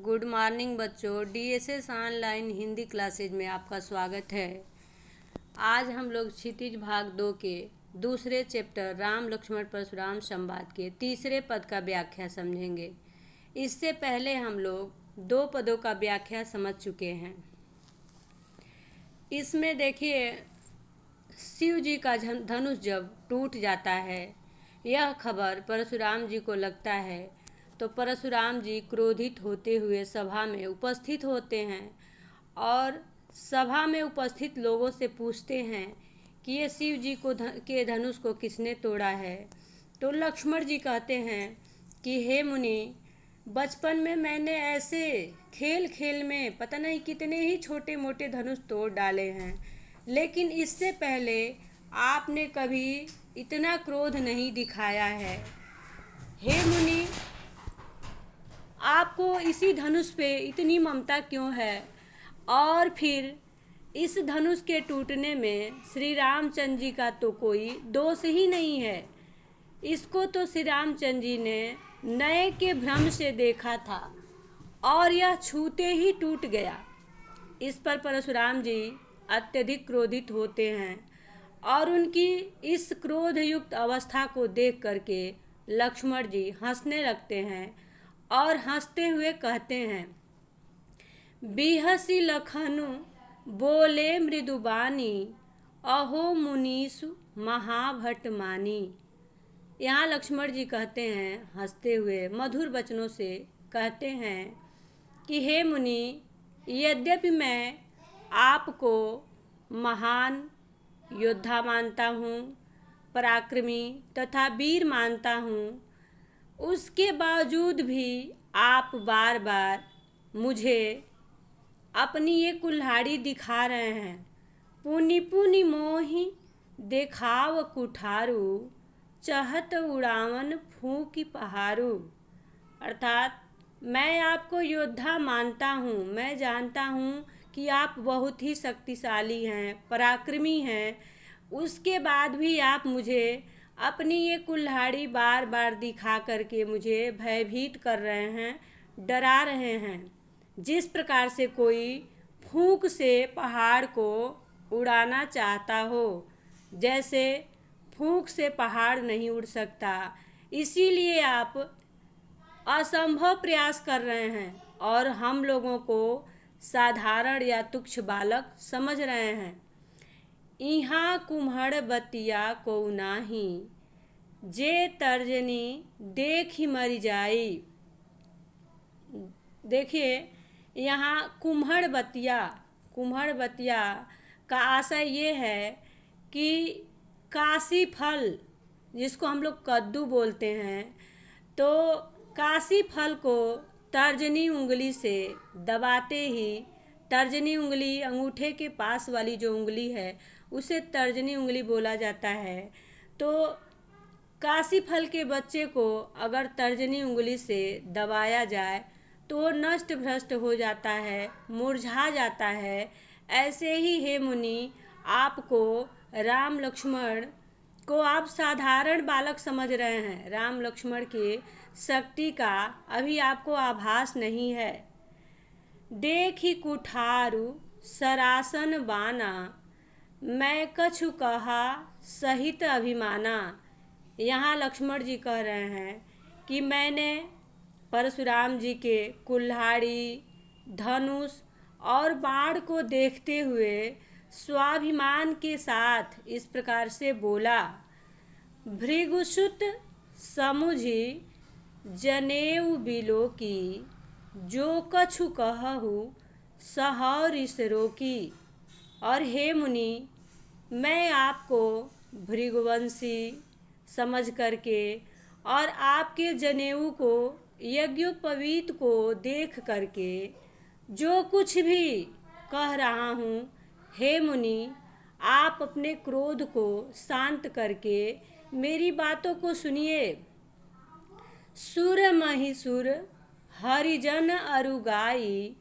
Good morning बच्चों। DSS online Hindi classes में आपका स्वागत है। आज हम लोग क्षितिज भाग 2 के दूसरे चैप्टर राम लक्ष्मण परशुराम संवाद के तीसरे पद का व्याख्या समझेंगे। इससे पहले हम लोग 2 पदों का व्याख्या समझ चुके हैं। इसमें देखिए, शिव जी का धनुष जब टूट जाता है, यह खबर परशुराम जी को लगता है तो परशुराम जी क्रोधित होते हुए सभा में उपस्थित होते हैं और सभा में उपस्थित लोगों से पूछते हैं कि ये शिव जी के धनुष को किसने तोड़ा है। तो लक्ष्मण जी कहते हैं कि हे मुनि, बचपन में मैंने ऐसे खेल खेल में पता नहीं कितने ही छोटे मोटे धनुष तोड़ डाले हैं, लेकिन इससे पहले आपने कभी इतना क्रोध नहीं दिखाया है। हे मुनि, आपको इसी धनुष पे इतनी ममता क्यों है? और फिर इस धनुष के टूटने में श्री रामचंद्र जी का तो कोई दोष ही नहीं है। इसको तो श्री रामचंद्र जी ने नए के भ्रम से देखा था और यह छूते ही टूट गया। इस पर परशुराम जी अत्यधिक क्रोधित होते हैं और उनकी इस क्रोध युक्त अवस्था को देख करके लक्ष्मण जी हंसने लगते हैं और हंसते हुए कहते हैं, बिहसी लखनु बोले मृदुबानी, अहो मुनीसु महाभट मानी। यहाँ लक्ष्मण जी कहते हैं, हंसते हुए मधुर वचनों से कहते हैं कि हे मुनि, यद्यपि मैं आपको महान योद्धा मानता हूँ, पराक्रमी तथा वीर मानता हूँ, उसके बावजूद भी आप बार बार मुझे अपनी ये कुल्हाड़ी दिखा रहे हैं। पुनि पुनि मोहि देखाव कुठारू, चहत उड़ावन फूकी पहाड़ू। अर्थात मैं आपको योद्धा मानता हूँ, मैं जानता हूँ कि आप बहुत ही शक्तिशाली हैं, पराक्रमी हैं, उसके बाद भी आप मुझे अपनी ये कुल्हाड़ी बार बार दिखा करके मुझे भयभीत कर रहे हैं, डरा रहे हैं। जिस प्रकार से कोई फूंक से पहाड़ को उड़ाना चाहता हो, जैसे फूंक से पहाड़ नहीं उड़ सकता, इसीलिए आप असंभव प्रयास कर रहे हैं और हम लोगों को साधारण या तुच्छ बालक समझ रहे हैं। इहाँ कुम्हड़ बतिया को नाही, जे तर्जनी देखी मर जाई। देखिए, यहाँ कुम्हड़ बतिया का आशय ये है कि काशी फल, जिसको हम लोग कद्दू बोलते हैं, तो काशी फल को तर्जनी उंगली से दबाते ही, तर्जनी उंगली अंगूठे के पास वाली जो उंगली है उसे तर्जनी उंगली बोला जाता है। तो काशी फल के बच्चे को अगर तर्जनी उंगली से दबाया जाए तो वो नष्ट भ्रष्ट हो जाता है, मुरझा जाता है। ऐसे ही हे मुनि, आपको राम लक्ष्मण को आप साधारण बालक समझ रहे हैं, राम लक्ष्मण की शक्ति का अभी आपको आभास नहीं है। देखी कुठारू सरासन बाना, मैं कछु कहा सहित अभिमाना। यहाँ लक्ष्मण जी कह रहे हैं कि मैंने परशुराम जी के कुल्हाड़ी, धनुष और बाण को देखते हुए स्वाभिमान के साथ इस प्रकार से बोला, भृगुसुत समुझी जनेऊ बिलो की, जो कछु कहहु सहरिस रोकी। और हे मुनि, मैं आपको भृगुवंशी समझ करके और आपके जनेऊ को, यज्ञोपवीत को देख करके जो कुछ भी कह रहा हूँ, हे मुनि, आप अपने क्रोध को शांत करके मेरी बातों को सुनिए। सुर महिसुर हरिजन अरुगाई,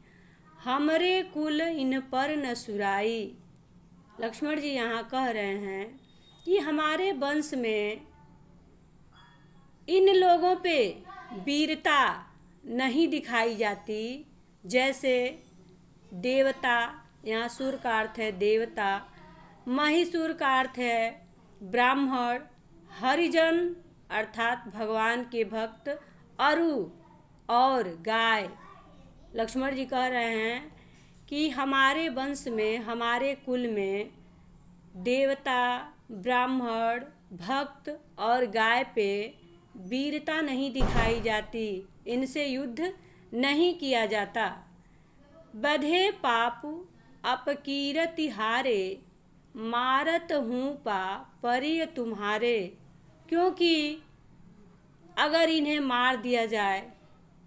हमरे कुल इन पर न सुराई। लक्ष्मण जी यहाँ कह रहे हैं कि हमारे वंश में इन लोगों पे वीरता नहीं दिखाई जाती, जैसे देवता, यहाँ सुर का अर्थ है देवता, महिषुर का अर्थ है ब्राह्मण, हरिजन अर्थात भगवान के भक्त, अरु और गाय। लक्ष्मण जी कह रहे हैं कि हमारे वंश में, हमारे कुल में देवता, ब्राह्मण, भक्त और गाय पे वीरता नहीं दिखाई जाती, इनसे युद्ध नहीं किया जाता। बधे पाप अपकीरति हारे, मारत हूँ पा परिय तुम्हारे। क्योंकि अगर इन्हें मार दिया जाए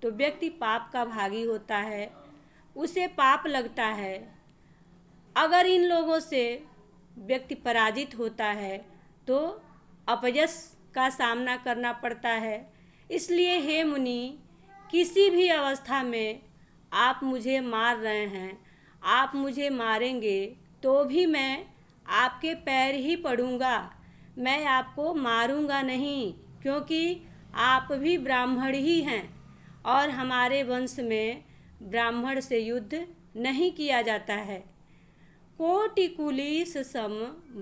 तो व्यक्ति पाप का भागी होता है, उसे पाप लगता है। अगर इन लोगों से व्यक्ति पराजित होता है तो अपयश का सामना करना पड़ता है। इसलिए हे मुनि, किसी भी अवस्था में आप मुझे मार रहे हैं, आप मुझे मारेंगे तो भी मैं आपके पैर ही पड़ूंगा, मैं आपको मारूंगा नहीं, क्योंकि आप भी ब्राह्मण ही हैं और हमारे वंश में ब्राह्मण से युद्ध नहीं किया जाता है। कोटि कुलीस सम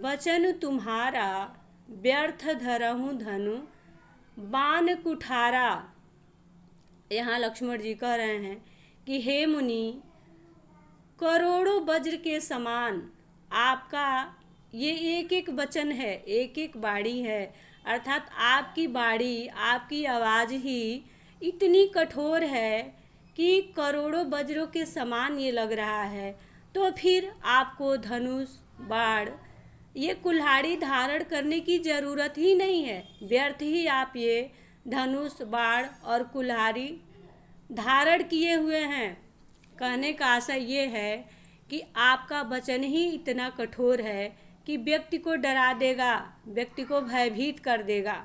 वचन तुम्हारा, व्यर्थ धरहूँ धनु बाण कुठारा। यहाँ लक्ष्मण जी कह रहे हैं कि हे मुनि, करोड़ों वज्र के समान आपका ये एक एक वचन है, एक एक बाणी है, अर्थात आपकी बाणी, आपकी आवाज़ ही इतनी कठोर है कि करोड़ों वज्रों के समान ये लग रहा है। तो फिर आपको धनुष, बाण, ये कुल्हाड़ी धारण करने की ज़रूरत ही नहीं है, व्यर्थ ही आप ये धनुष, बाण और कुल्हाड़ी धारण किए हुए हैं। कहने का आशय ये है कि आपका वचन ही इतना कठोर है कि व्यक्ति को डरा देगा, व्यक्ति को भयभीत कर देगा।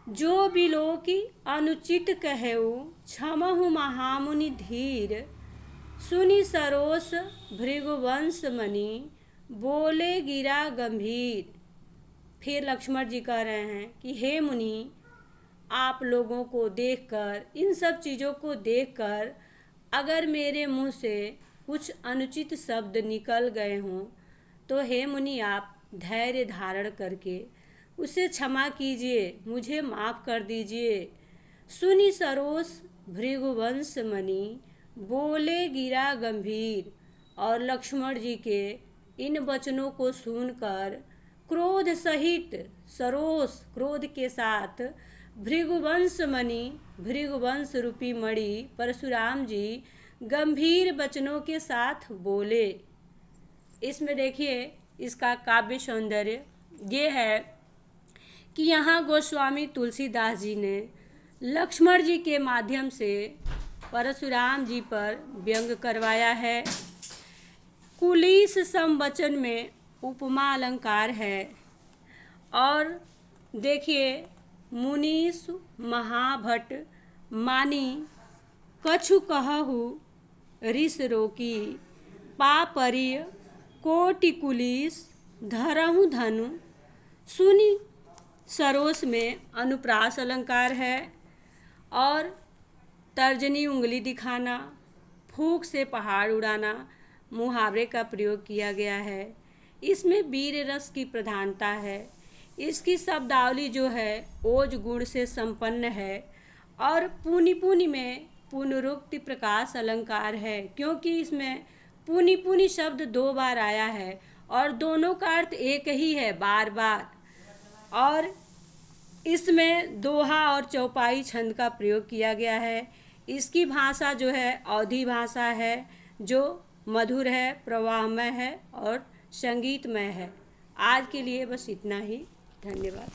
जो बिलो की अनुचित कहेऊ, क्षमहु महामुनि धीर, सुनि सरोस भृगुवंश मणि, बोले गिरा गंभीर। फिर लक्ष्मण जी कह रहे हैं कि हे मुनि, आप लोगों को देखकर, इन सब चीज़ों को देखकर अगर मेरे मुंह से कुछ अनुचित शब्द निकल गए हों तो हे मुनि, आप धैर्य धारण करके उसे क्षमा कीजिए, मुझे माफ़ कर दीजिए। सुनि सरोस भृगुवंश मणि, बोले गिरा गंभीर। और लक्ष्मण जी के इन वचनों को सुनकर क्रोध सहित, सरोस क्रोध के साथ, भृगुवंश मणि, भृगुवंश रूपी मणि परशुराम जी गंभीर वचनों के साथ बोले। इसमें देखिए इसका काव्य सौंदर्य ये है कि यहाँ गोस्वामी तुलसीदास जी ने लक्ष्मण जी के माध्यम से परशुराम जी पर व्यंग करवाया है। कुलीस समवचन में उपमा अलंकार है। और देखिए, मुनीष महाभट मानी, कछु कहहु ऋष रोकी, पापरिय कोटि कुलीस, धरहु धनु। सुनि सरोस में अनुप्रास अलंकार है। और तर्जनी उंगली दिखाना, फूंक से पहाड़ उड़ाना मुहावरे का प्रयोग किया गया है। इसमें वीर रस की प्रधानता है। इसकी शब्दावली जो है ओज गुण से संपन्न है। और पुनि पुनि में पुनरुक्ति प्रकाश अलंकार है, क्योंकि इसमें पुनि पुनि शब्द 2 बार आया है और दोनों का अर्थ एक ही है, बार बार। और इसमें दोहा और चौपाई छंद का प्रयोग किया गया है। इसकी भाषा जो है अवधी भाषा है, जो मधुर है, प्रवाहमय है और संगीतमय है। आज के लिए बस इतना ही। धन्यवाद।